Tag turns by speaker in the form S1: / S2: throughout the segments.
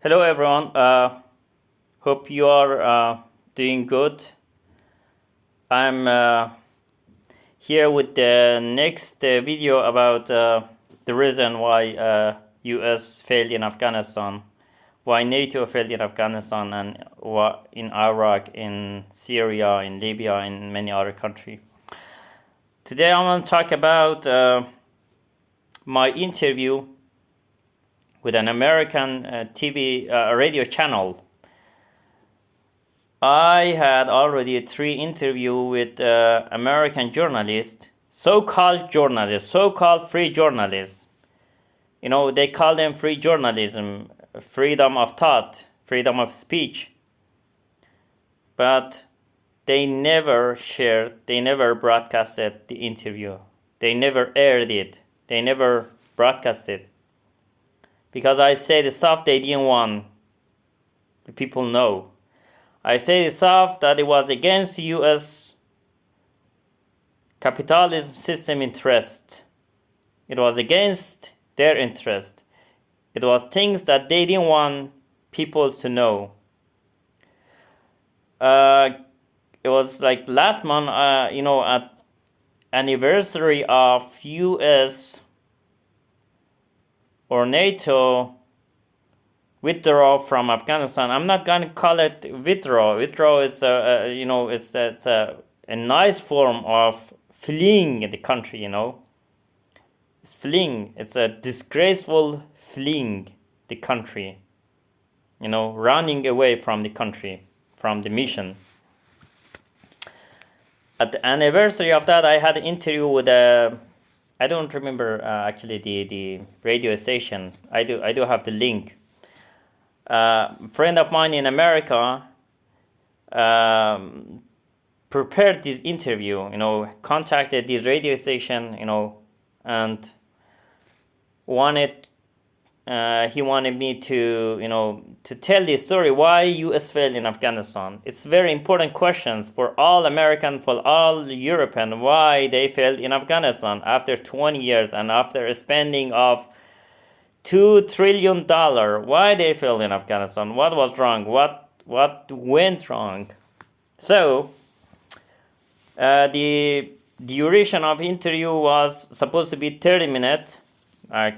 S1: Hello everyone, hope you are doing good. I'm here with the next video about the reason why US failed in Afghanistan, why NATO failed in Afghanistan, and what in Iraq, in Syria, in Libya, and many other countries. Today I want to talk about my interview with an American TV radio channel. I had already 3 interviews with American journalists, so-called journalists, so-called free journalists. You know, they call them free journalism, freedom of thought, freedom of speech. But they never shared, they never broadcasted the interview. They never aired it. They never broadcasted. Because I said the stuff they didn't want the people know. I said the stuff that it was against U.S. capitalism system interest. It was against their interest. It was things that they didn't want people to know. It was like last month, at anniversary of U.S. or NATO withdraw from Afghanistan. I'm not going to call it withdraw. Withdraw is it's a nice form of fleeing the country. It's fleeing. It's a disgraceful fleeing the country. Running away from the country, from the mission. At the anniversary of that, I had an interview with I don't remember actually the radio station. I do have the link. Friend of mine in America prepared this interview. Contacted this radio station. And he wanted me to tell this story why U.S. failed in Afghanistan. It's very important questions for all American, for all European, why they failed in Afghanistan after 20 years and after spending of $2 trillion. Why they failed in Afghanistan? What was wrong? What went wrong? So the duration of interview was supposed to be 30 minutes, like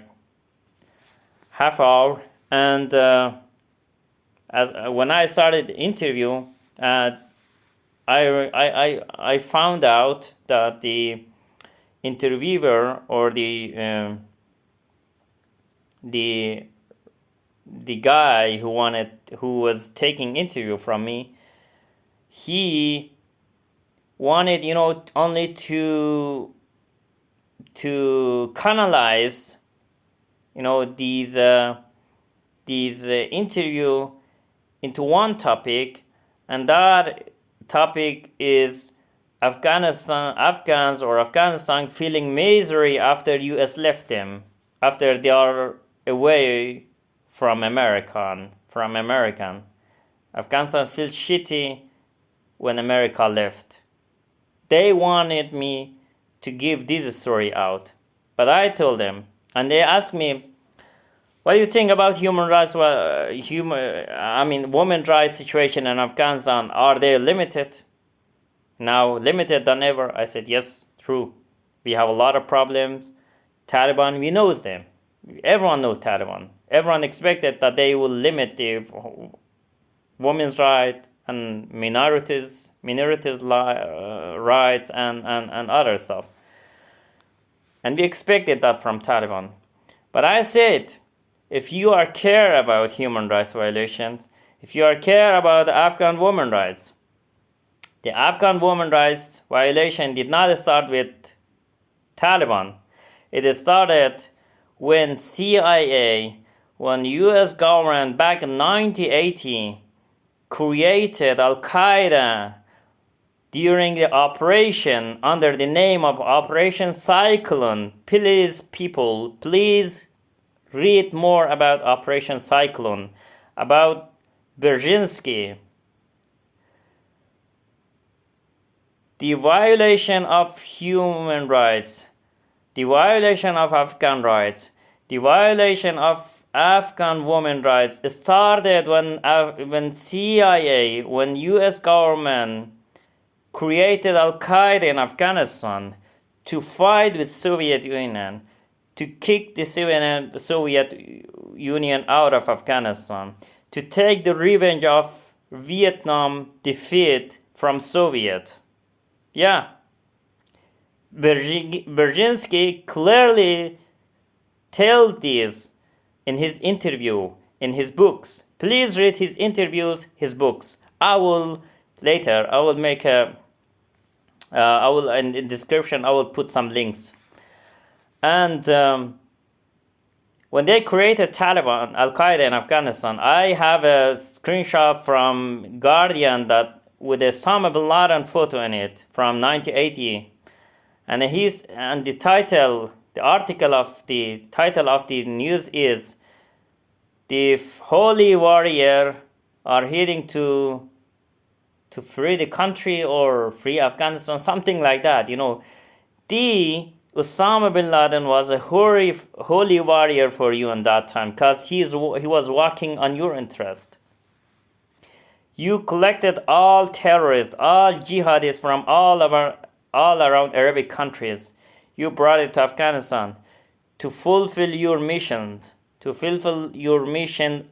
S1: half hour, and when I started the interview, I found out that the interviewer or the guy who was taking interview from me, he wanted only to canalize these interview into one topic, and that topic is Afghans or Afghanistan feeling misery after US left them, after they are away from American. Afghanistan feels shitty when America left. They wanted me to give this story out, but I told them, and they asked me, what do you think about human rights? Women's rights situation in Afghanistan, are they limited? Now limited than ever? I said, yes, true. We have a lot of problems. Taliban, we know them. Everyone knows Taliban. Everyone expected that they will limit the women's rights and minorities rights and other stuff. And we expected that from Taliban. But I said, if you are care about human rights violations, if you are care about Afghan women's rights, the Afghan women's rights violation did not start with Taliban. It started when CIA, when US government back in 1980 created Al-Qaeda during the operation under the name of Operation Cyclone. Please, people, please read more about Operation Cyclone, about Brzezinski. The violation of human rights, the violation of Afghan rights, the violation of Afghan women rights started when CIA, when U.S. government created Al Qaeda in Afghanistan to fight with Soviet Union, to kick the Soviet Union out of Afghanistan, to take the revenge of Vietnam defeat from Soviet. Yeah, Brzezinski clearly tells this in his interview, in his books. Please read his interviews, his books. I will make I will in the description, I will put some links. And when they created Taliban, Al Qaeda in Afghanistan, I have a screenshot from Guardian that with Osama bin Laden photo in it from 1980, and the title of the news is "The Holy Warrior are heading to free the country or free Afghanistan," something like that. The Osama bin Laden was a holy warrior for you in that time because he was working on your interest. You collected all terrorists, all jihadists from all around Arabic countries. You brought it to Afghanistan to fulfill your mission,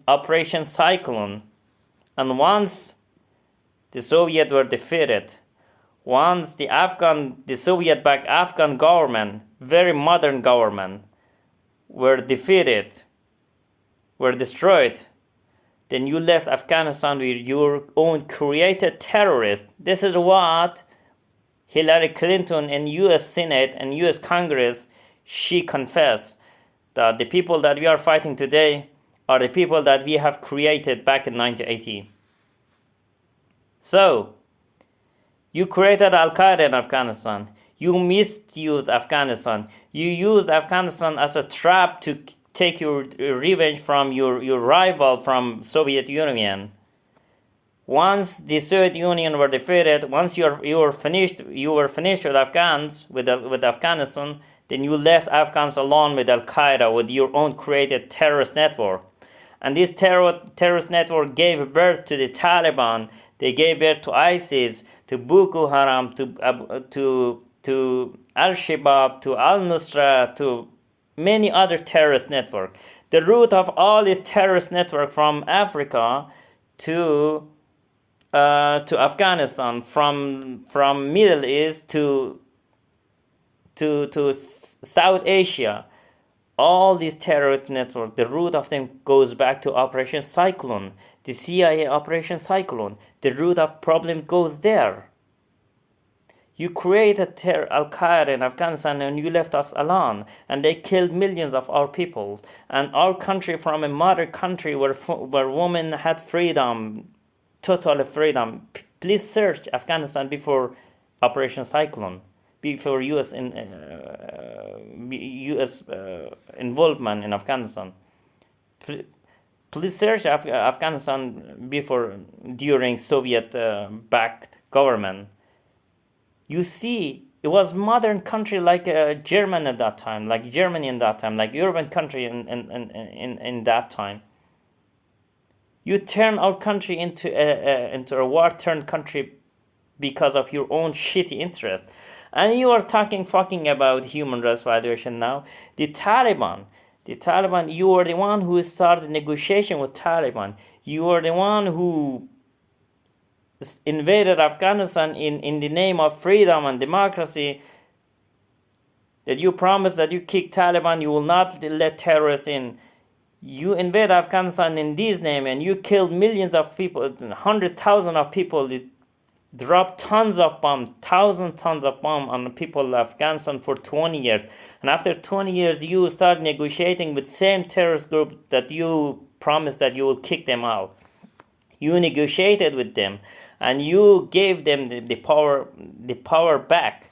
S1: Operation Cyclone. And once the Soviets were defeated, once the Soviet-backed Afghan government, very modern government, were defeated, were destroyed, then you left Afghanistan with your own created terrorists. This is what Hillary Clinton in U.S. Senate and U.S. Congress, she confessed that the people that we are fighting today are the people that we have created back in 1980. So, you created Al Qaeda in Afghanistan. You misused Afghanistan. You used Afghanistan as a trap to take your revenge from your rival from Soviet Union. Once the Soviet Union were defeated, once you were finished with Afghans, with Afghanistan, then you left Afghans alone with Al Qaeda, with your own created terrorist network. And this terrorist network gave birth to the Taliban. They gave birth to ISIS, to Boko Haram, to Al-Shabaab, to Al-Nusra, to many other terrorist networks. The root of all this terrorist network from Africa to Afghanistan, from Middle East to South Asia, all these terrorist networks, the root of them goes back to Operation Cyclone, the CIA Operation Cyclone. The root of problem goes there. You created Al Qaeda in Afghanistan and you left us alone, and they killed millions of our people. And our country, from a modern country where women had freedom, total freedom. Please search Afghanistan before Operation Cyclone, before U.S. Involvement in Afghanistan. Please search Afghanistan during Soviet-backed government. You see, it was modern country like Germany at that time, like Germany in that time, like European country in that time. You turn our country into a war-torn country because of your own shitty interest. And you are fucking about human rights violation now. The Taliban, you are the one who started negotiation with Taliban. You are the one who invaded Afghanistan in the name of freedom and democracy. That you promised that you kick Taliban, you will not let terrorists in. You invade Afghanistan in this name, and you killed millions of people, 100,000 of people. You dropped tons of bombs, tons of bombs on the people of Afghanistan for 20 years. And after 20 years, you start negotiating with same terrorist group that you promised that you will kick them out. You negotiated with them, and you gave them the power back.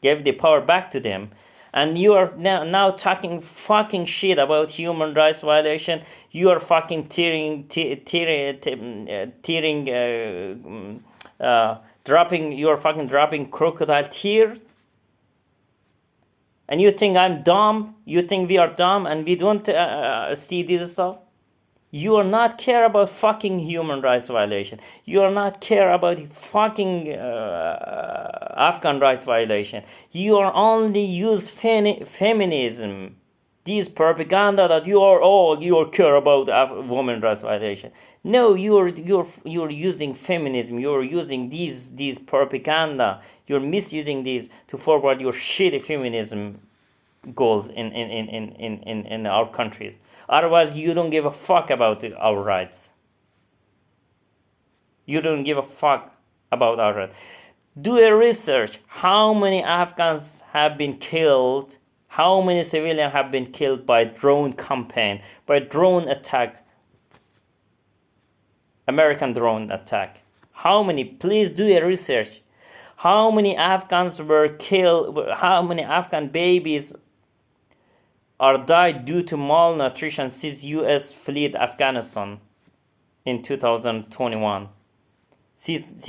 S1: Gave the power back to them. And you are now talking fucking shit about human rights violation. You are fucking dropping crocodile tears. And you think I'm dumb? You think we are dumb and we don't see this stuff? You are not care about fucking human rights violation. You are not care about fucking Afghan rights violation. You are only use feminism, this propaganda that you are all you are care about women rights violation. No, you're using feminism. You're using these propaganda. You're misusing these to forward your shitty feminism goals in our countries. Otherwise, you don't give a fuck about our rights. You don't give a fuck about our rights. Do a research. How many Afghans have been killed? How many civilians have been killed by drone campaign, by drone attack, American drone attack? How many? Please do a research. How many Afghans were killed? How many Afghan babies are died due to malnutrition since U.S. fled Afghanistan in 2021? Since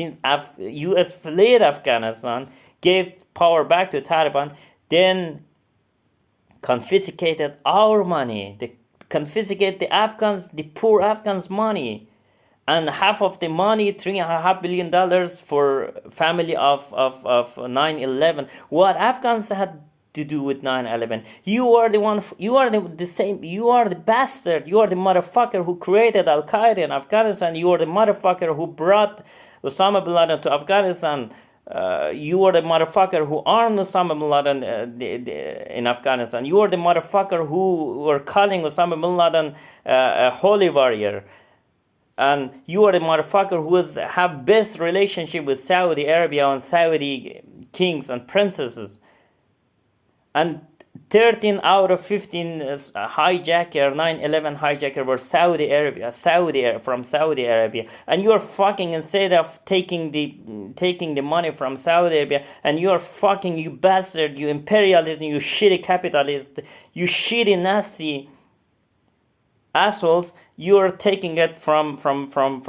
S1: U.S. fled Afghanistan, gave power back to Taliban, then confiscated our money. They confiscate the Afghans, the poor Afghans' money, and half of the money, $3.5 billion for family of 9/11. What Afghans had to do with 9/11? You are the one. You are the same. You are the bastard. You are the motherfucker who created Al Qaeda in Afghanistan. You are the motherfucker who brought Osama bin Laden to Afghanistan. You are the motherfucker who armed Osama bin Laden in Afghanistan. You are the motherfucker who were calling Osama bin Laden a holy warrior. And you are the motherfucker who have best relationship with Saudi Arabia and Saudi kings and princesses. And 13 out of 15 hijacker, 9/11 hijacker were from Saudi Arabia. And you are fucking, instead of taking the money from Saudi Arabia, and you are fucking, you bastard, you imperialist, you shitty capitalist, you shitty nasty assholes, you are taking it from Afghans,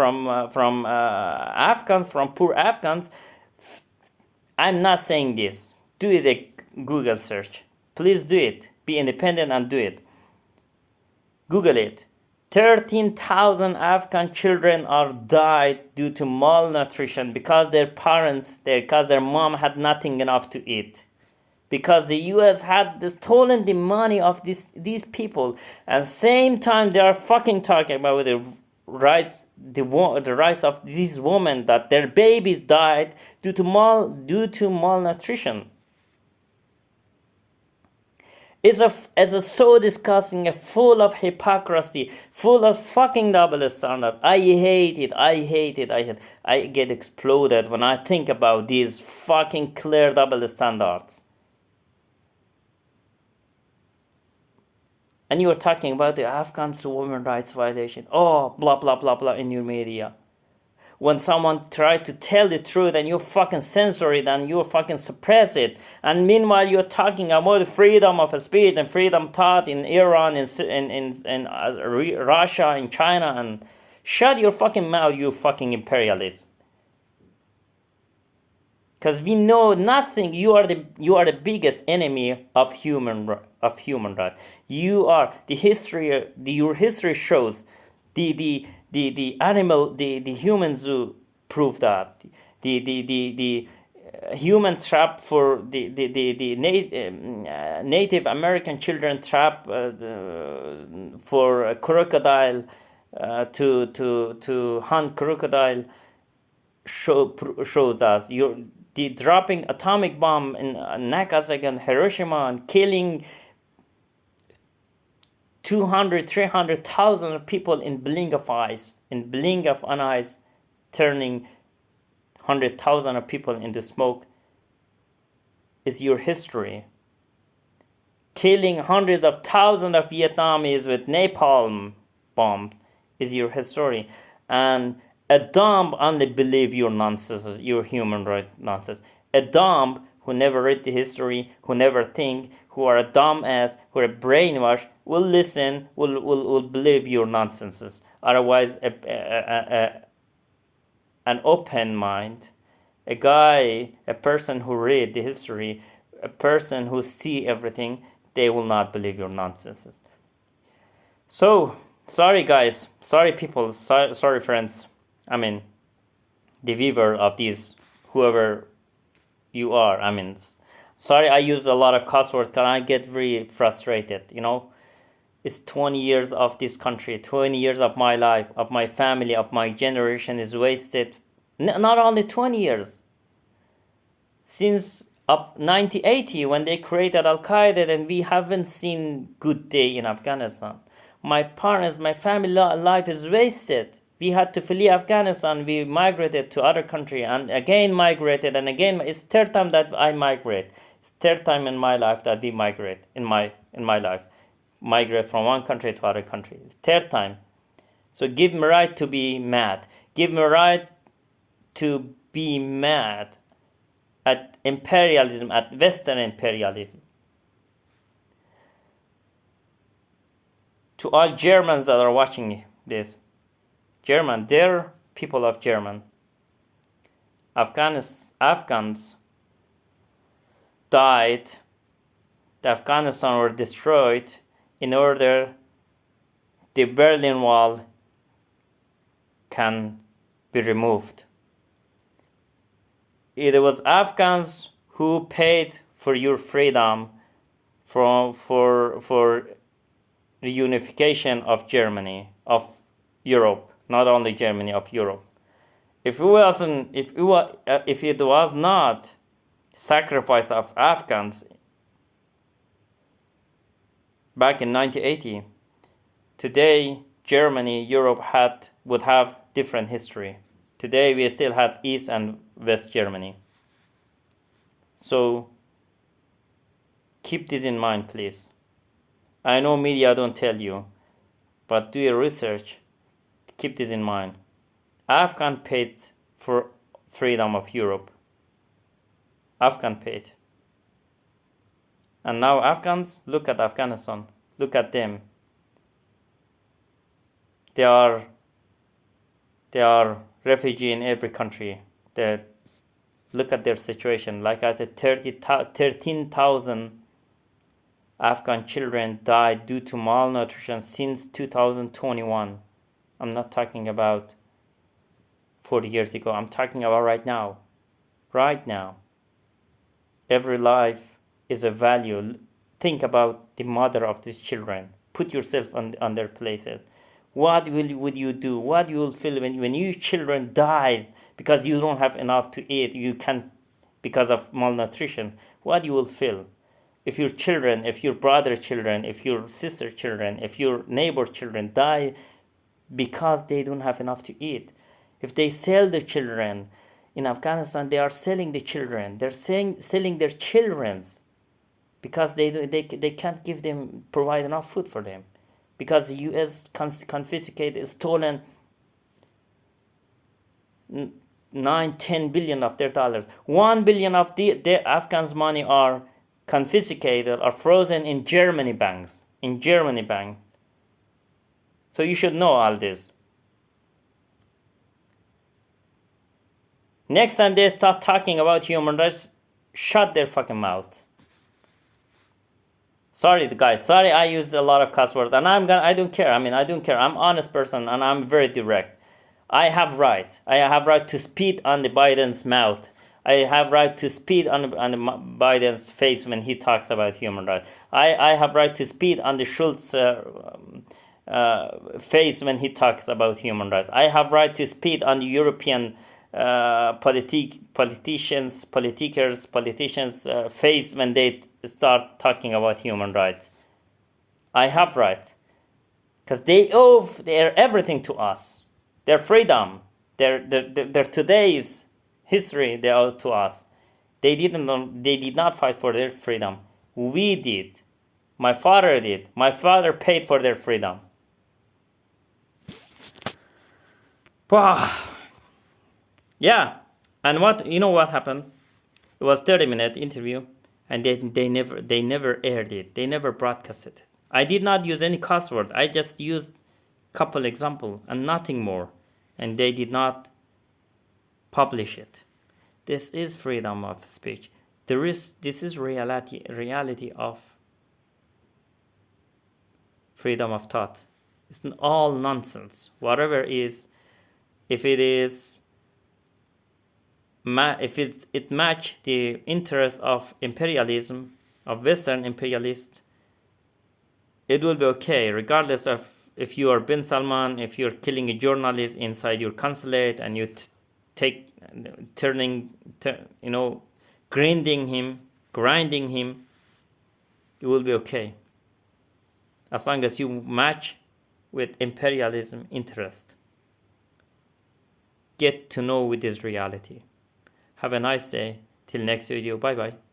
S1: from poor Afghans. I'm not saying this. Do it a Google search. Please do it. Be independent and do it. Google it. 13,000 Afghan children are died due to malnutrition because because their mom had nothing enough to eat. Because the U.S. had stolen the money of these people, and same time they are fucking talking about the rights of these women, that their babies died due to malnutrition. It's so disgusting, full of hypocrisy, full of fucking double standard. I hate it. I get exploded when I think about these fucking clear double standards. And you are talking about the Afghans' women rights violation. Oh, blah, blah, blah, blah in your media. When someone tries to tell the truth and you fucking censor it and you fucking suppress it. And meanwhile, you're talking about the freedom of speech and freedom thought in Iran, in Russia, in China. And shut your fucking mouth, you fucking imperialist. Because we know nothing. You are the biggest enemy of human rights. You are your history shows the animal, the human zoo prove that the human trap for the Native American children trap for a crocodile to hunt crocodile shows us the dropping atomic bomb in Nagasaki and Hiroshima and killing 300,000 people in blink of an eyes, turning 100,000 of people into smoke is your history. Killing hundreds of thousands of Vietnamese with napalm bomb is your history. And a dumb only believe your nonsense, your human rights nonsense. A dumb who never read the history, who never think, who are a dumb ass, who are brainwashed, will listen, will believe your nonsenses. Otherwise, an open mind, a person who read the history, a person who see everything, they will not believe your nonsense. So, sorry guys, sorry people, sorry friends. I mean, the viewer of these, whoever you are. I mean, sorry I use a lot of cuss words because I get very frustrated, you know. It's 20 years of this country, 20 years of my life, of my family, of my generation is wasted. Not only 20 years, since up 1980 when they created Al-Qaeda, and we haven't seen good day in Afghanistan. My parents, my family life is wasted. We had to flee Afghanistan. We migrated to other country and again migrated and again. It's third time that I migrate. It's third time in my life that we migrate in my life. Migrate from one country to other country. It's third time. So give me right to be mad. Give me right to be mad at imperialism, at Western imperialism. To all Germans that are watching this, German, they're people of German. Afghans died, the Afghanistan were destroyed in order the Berlin Wall can be removed. It was Afghans who paid for your freedom for the unification of Germany, of Europe, not only Germany, of Europe. If it was not sacrifice of Afghans back in 1980, today Germany, Europe would have different history. Today we still had East and West Germany. So keep this in mind, please. I know media don't tell you, but do your research. Keep this in mind. Afghan paid for freedom of Europe. Afghan paid. And now Afghans, look at Afghanistan. Look at them. They are refugee in every country. Look at their situation. Like I said, 13,000 Afghan children died due to malnutrition since 2021. I'm not talking about 40 years ago. I'm talking about right now. Right now. Every life is a value. Think about the mother of these children. Put yourself on their places. What would you do? What you will feel when your children die because you don't have enough to eat? You can't because of malnutrition. What you will feel? If your children, if your brother's children, if your sister's children, if your neighbor's children die because they don't have enough to eat. If they sell their children, in Afghanistan they are selling the children. They're selling their children's because they can't provide enough food for them. Because the U.S. confiscated, stolen 9-10 billion of their dollars. 1 billion of the Afghans' money are confiscated or frozen in Germany banks. So you should know all this. Next time they start talking about human rights, shut their fucking mouths. Sorry guys, sorry I used a lot of cuss words, and I don't care. I don't care. I'm an honest person and I'm very direct. I have rights. I have right to spit on the Biden's mouth. I have right to spit on Biden's face when he talks about human rights. I have right to spit on the Schultz face when he talks about human rights. I have right to spit on the European politicians face when they start talking about human rights. I have right, because they owe their everything to us, their freedom, their today's history they owe to us. They did not fight for their freedom. We did. My father did. My father paid for their freedom. Yeah, and what happened? It was 30-minute interview, and they never aired it. They never broadcast it. I did not use any cuss word. I just used couple example and nothing more, and they did not publish it. This is freedom of speech. This is reality of freedom of thought. It's all nonsense. Whatever is, if it is, if it match the interest of imperialism, of Western imperialists, it will be okay, regardless of if you are Bin Salman, if you're killing a journalist inside your consulate and you grinding him, it will be okay. As long as you match with imperialism interest. Get to know with this reality. Have a nice day. Till next video. Bye bye.